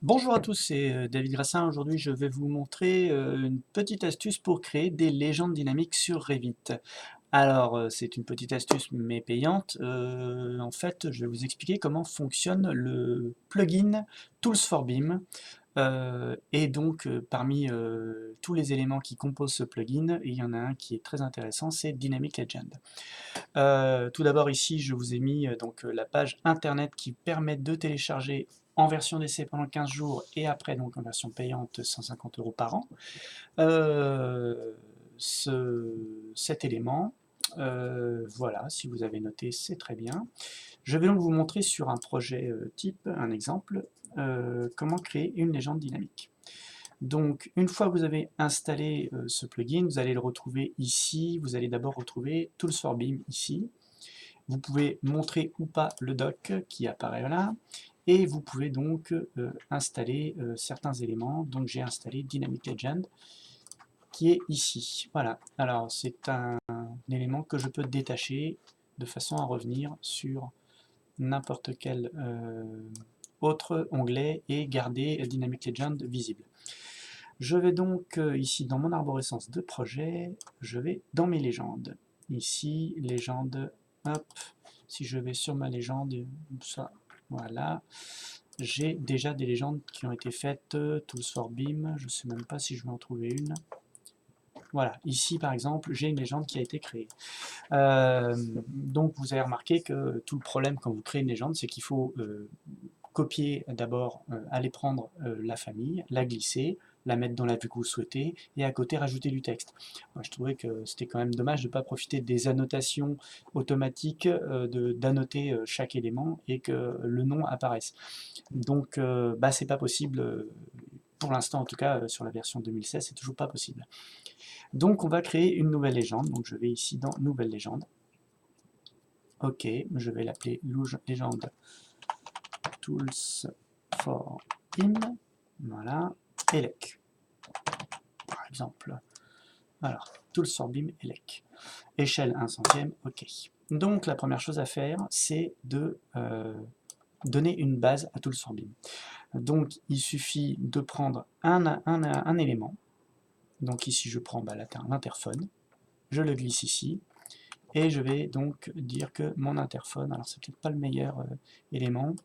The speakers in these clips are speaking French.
Bonjour à tous, c'est David Grassin. Aujourd'hui, je vais vous montrer une petite astuce pour créer des légendes dynamiques sur Revit. Alors, c'est une petite astuce mais payante. En fait, je vais vous expliquer comment fonctionne le plugin Tools for BIM. Et donc, parmi tous les éléments qui composent ce plugin, il y en a un qui est très intéressant, c'est Dynamic Legend. Tout d'abord ici, je vous ai mis la page internet qui permet de télécharger en version d'essai pendant 15 jours et après donc en version payante 150 € par an. Euh, Cet élément, voilà, si vous avez noté, c'est très bien. Je vais donc vous montrer sur un projet type, un exemple, comment créer une légende dynamique. Donc, une fois que vous avez installé ce plugin, vous allez le retrouver ici. Vous allez d'abord retrouver Tools for BIM ici. Vous pouvez montrer ou pas le doc qui apparaît là, et vous pouvez donc installer certains éléments. Donc j'ai installé Dynamic Legend qui est ici. Voilà, alors c'est un élément que je peux détacher de façon à revenir sur n'importe quel autre onglet et garder Dynamic Legend visible. Je vais donc ici dans mon arborescence de projet, je vais dans mes légendes. Ici, légende, hop, si je vais sur ma légende, ça, voilà, j'ai déjà des légendes qui ont été faites, Tools for BIM, je ne sais même pas si je vais en trouver une. Voilà, ici par exemple, j'ai une légende qui a été créée. Donc vous avez remarqué que tout le problème quand vous créez une légende, c'est qu'il faut copier d'abord, aller prendre la famille, la glisser, la mettre dans la vue que vous souhaitez, et à côté rajouter du texte. Moi, je trouvais que c'était quand même dommage de ne pas profiter des annotations automatiques, d'annoter chaque élément et que le nom apparaisse. Donc, c'est pas possible, pour l'instant en tout cas, sur la version 2016, c'est toujours pas possible. Donc, on va créer une nouvelle légende. Donc, je vais ici dans Nouvelle légende. Ok, je vais l'appeler légende Tools for BIM, voilà, ELEC, par exemple. Alors, Tools for BIM, ELEC. Échelle 1/100, ok. Donc, la première chose à faire, c'est de donner une base à Tools for BIM. Donc, il suffit de prendre un élément. Donc, ici, je prends l'interphone, je le glisse ici, et je vais donc dire que mon interphone, alors c'est peut-être pas le meilleur élément.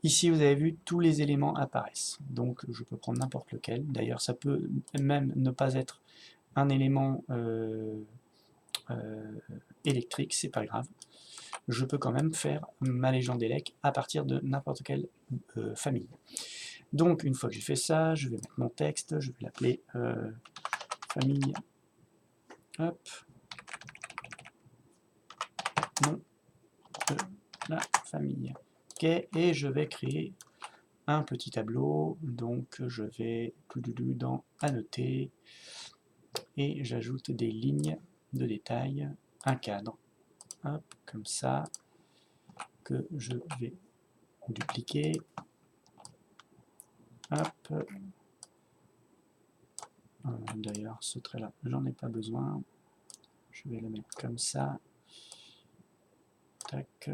Ici, vous avez vu, tous les éléments apparaissent. Donc, je peux prendre n'importe lequel. D'ailleurs, ça peut même ne pas être un élément électrique, c'est pas grave. Je peux quand même faire ma légende élec à partir de n'importe quelle famille. Donc, une fois que j'ai fait ça, je vais mettre mon texte, je vais l'appeler famille, hop, nom de la famille. Ok, et je vais créer un petit tableau, donc je vais dans annoter, et j'ajoute des lignes de détail, un cadre, hop, comme ça, que je vais dupliquer, hop, d'ailleurs ce trait là, j'en ai pas besoin, je vais le mettre comme ça, tac,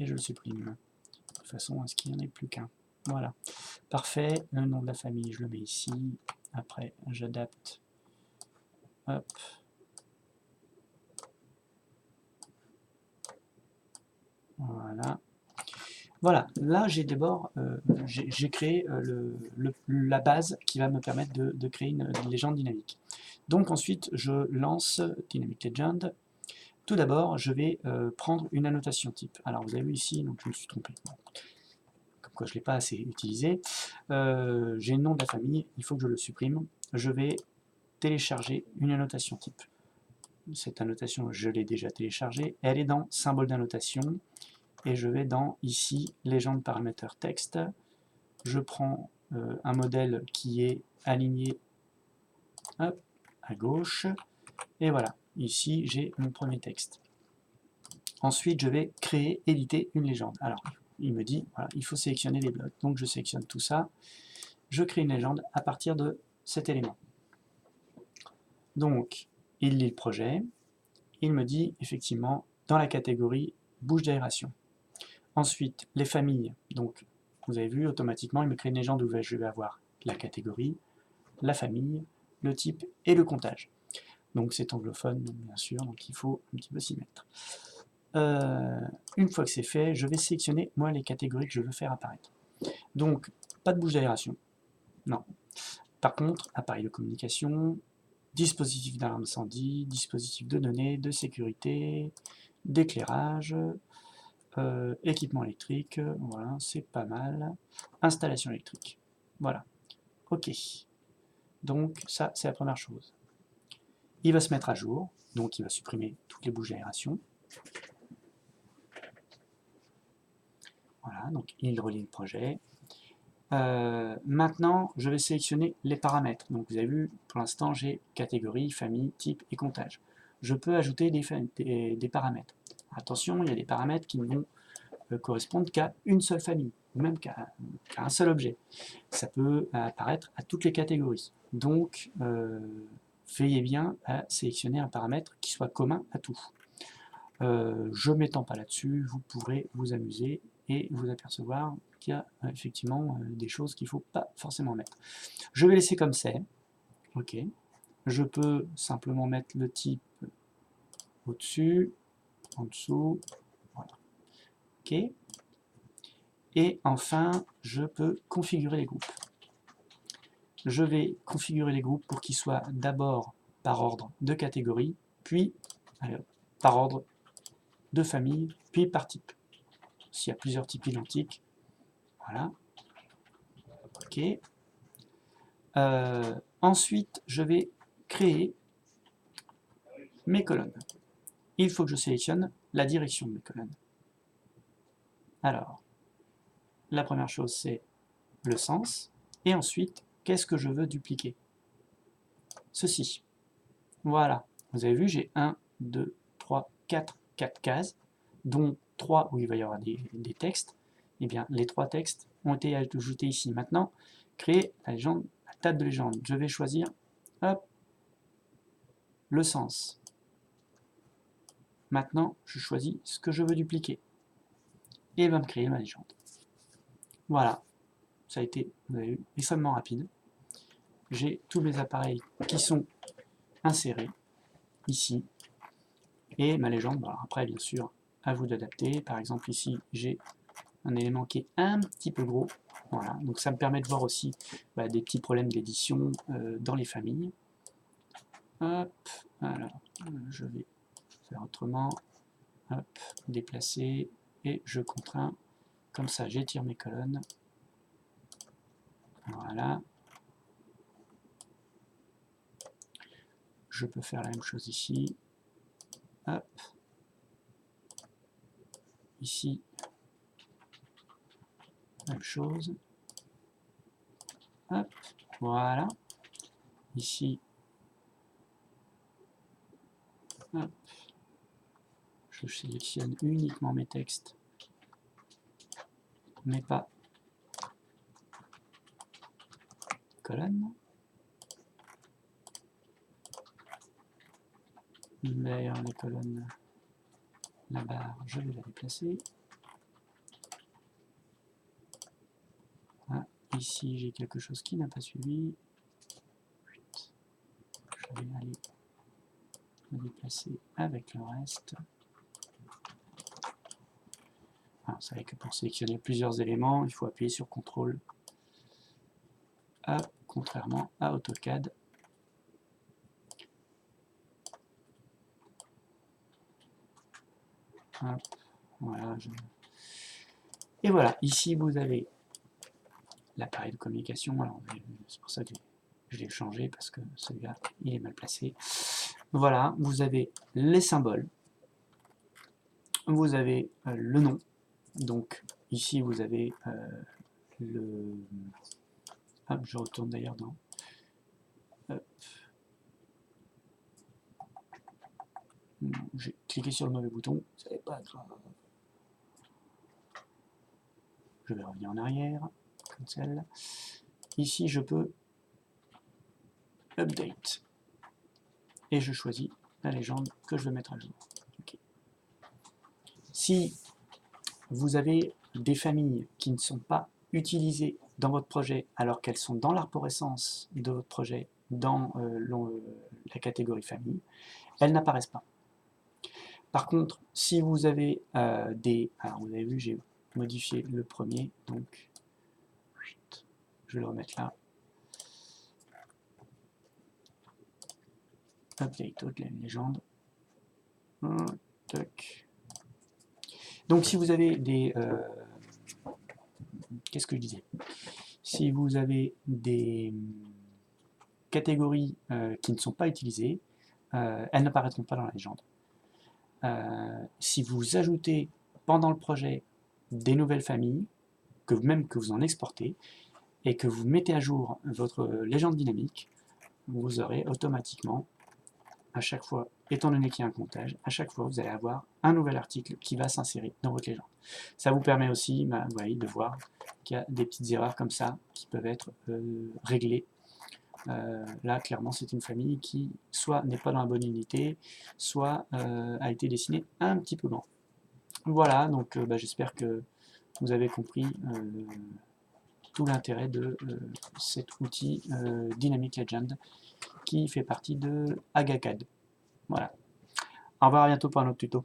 et je le supprime, de façon à ce qu'il n'y en ait plus qu'un. Voilà, parfait, le nom de la famille je le mets ici, après j'adapte, hop, voilà. Voilà, là j'ai d'abord j'ai créé la base qui va me permettre de créer une légende dynamique. Donc ensuite je lance Dynamic Legend. Tout d'abord je vais prendre une annotation type. Alors vous avez vu ici, donc je me suis trompé. Comme quoi je ne l'ai pas assez utilisé. J'ai le nom de la famille, il faut que je le supprime. Je vais télécharger une annotation type. Cette annotation je l'ai déjà téléchargée. Elle est dans symbole d'annotation. Et je vais dans, ici, légende paramètre texte. Je prends un modèle qui est aligné, hop, à gauche. Et voilà, ici, j'ai mon premier texte. Ensuite, je vais créer, éditer une légende. Alors, il me dit, voilà, il faut sélectionner les blocs. Donc, je sélectionne tout ça. Je crée une légende à partir de cet élément. Donc, il lit le projet. Il me dit, effectivement, dans la catégorie bouche d'aération. Ensuite, les familles, donc vous avez vu, automatiquement, il me crée une légende où je vais avoir la catégorie, la famille, le type et le comptage. Donc c'est anglophone, donc bien sûr, donc il faut un petit peu s'y mettre. Une fois que c'est fait, je vais sélectionner, moi, les catégories que je veux faire apparaître. Donc, pas de bouche d'aération, non. Par contre, appareil de communication, dispositif d'alarme incendie, dispositif de données, de sécurité, d'éclairage, équipement électrique, voilà, c'est pas mal. Installation électrique, voilà, ok. Donc ça, c'est la première chose. Il va se mettre à jour, donc il va supprimer toutes les bouches d'aération. Voilà, donc il relie le projet. Maintenant, je vais sélectionner les paramètres. Donc vous avez vu, pour l'instant, j'ai catégorie, famille, type et comptage. Je peux ajouter des paramètres. Attention, il y a des paramètres qui ne vont correspondre qu'à une seule famille, ou même qu'à un seul objet. Ça peut apparaître à toutes les catégories. Donc, veillez bien à sélectionner un paramètre qui soit commun à tout. Je ne m'étends pas là-dessus, vous pourrez vous amuser et vous apercevoir qu'il y a effectivement des choses qu'il ne faut pas forcément mettre. Je vais laisser comme c'est. Ok. Je peux simplement mettre le type au-dessus, en dessous. Voilà. Ok. Et enfin, je peux configurer les groupes. Je vais configurer les groupes pour qu'ils soient d'abord par ordre de catégorie, puis par ordre de famille, puis par type. S'il y a plusieurs types identiques, voilà. Ok. Ensuite, je vais créer mes colonnes. Il faut que je sélectionne la direction de mes colonnes. Alors, la première chose, c'est le sens. Et ensuite, qu'est-ce que je veux dupliquer? Ceci. Voilà. Vous avez vu, j'ai 1, 2, 3, 4 cases, dont 3 où il va y avoir des textes. Eh bien, les 3 textes ont été ajoutés ici. Maintenant, créer la légende, la table de légende. Je vais choisir, hop, le sens. Maintenant, je choisis ce que je veux dupliquer. Et il va me créer ma légende. Voilà. Ça a été, vous avez vu, extrêmement rapide. J'ai tous mes appareils qui sont insérés ici. Et ma légende, bon, après, bien sûr, à vous d'adapter. Par exemple, ici, j'ai un élément qui est un petit peu gros. Voilà, donc ça me permet de voir aussi des petits problèmes d'édition dans les familles. Hop, alors, je vais faire autrement. Hop, déplacer, et je contrains. Comme ça, j'étire mes colonnes. Voilà. Je peux faire la même chose ici. Hop. Ici, même chose. Hop, voilà. Ici, hop. Je sélectionne uniquement mes textes, mais pas colonnes. D'ailleurs, les colonnes, la barre, je vais la déplacer. Ah, ici, j'ai quelque chose qui n'a pas suivi. Je vais aller le déplacer avec le reste. Vous savez que pour sélectionner plusieurs éléments, il faut appuyer sur CTRL. Contrairement à AutoCAD. Hop, voilà. Et voilà, ici vous avez l'appareil de communication. Alors c'est pour ça que je l'ai changé, parce que celui-là, il est mal placé. Voilà, vous avez les symboles. Vous avez le nom. Donc ici vous avez le... Hop, je retourne d'ailleurs dans... Hop. J'ai cliqué sur le mauvais bouton, c'est pas grave. Je vais revenir en arrière, cancel. Ici je peux update. Et je choisis la légende que je veux mettre à jour. Okay. Si vous avez des familles qui ne sont pas utilisées dans votre projet alors qu'elles sont dans l'arborescence de votre projet, dans la catégorie famille, elles n'apparaissent pas. Par contre, si vous avez alors vous avez vu, j'ai modifié le premier, donc je vais le remettre là. Update Outline légende. Donc si vous avez des... qu'est-ce que je disais? Si vous avez des catégories qui ne sont pas utilisées, elles n'apparaîtront pas dans la légende. Si vous ajoutez pendant le projet des nouvelles familles, même que vous en exportez, et que vous mettez à jour votre légende dynamique, vous aurez automatiquement, à chaque fois, étant donné qu'il y a un comptage, à chaque fois vous allez avoir un nouvel article qui va s'insérer dans votre légende. Ça vous permet aussi, vous voyez, de voir qu'il y a des petites erreurs comme ça qui peuvent être réglées. Là, clairement, c'est une famille qui soit n'est pas dans la bonne unité, soit a été dessinée un petit peu grand. Voilà, donc j'espère que vous avez compris tout l'intérêt de cet outil Dynamic Legend qui fait partie de AgaCAD. Voilà. Au revoir, à bientôt pour un autre tuto.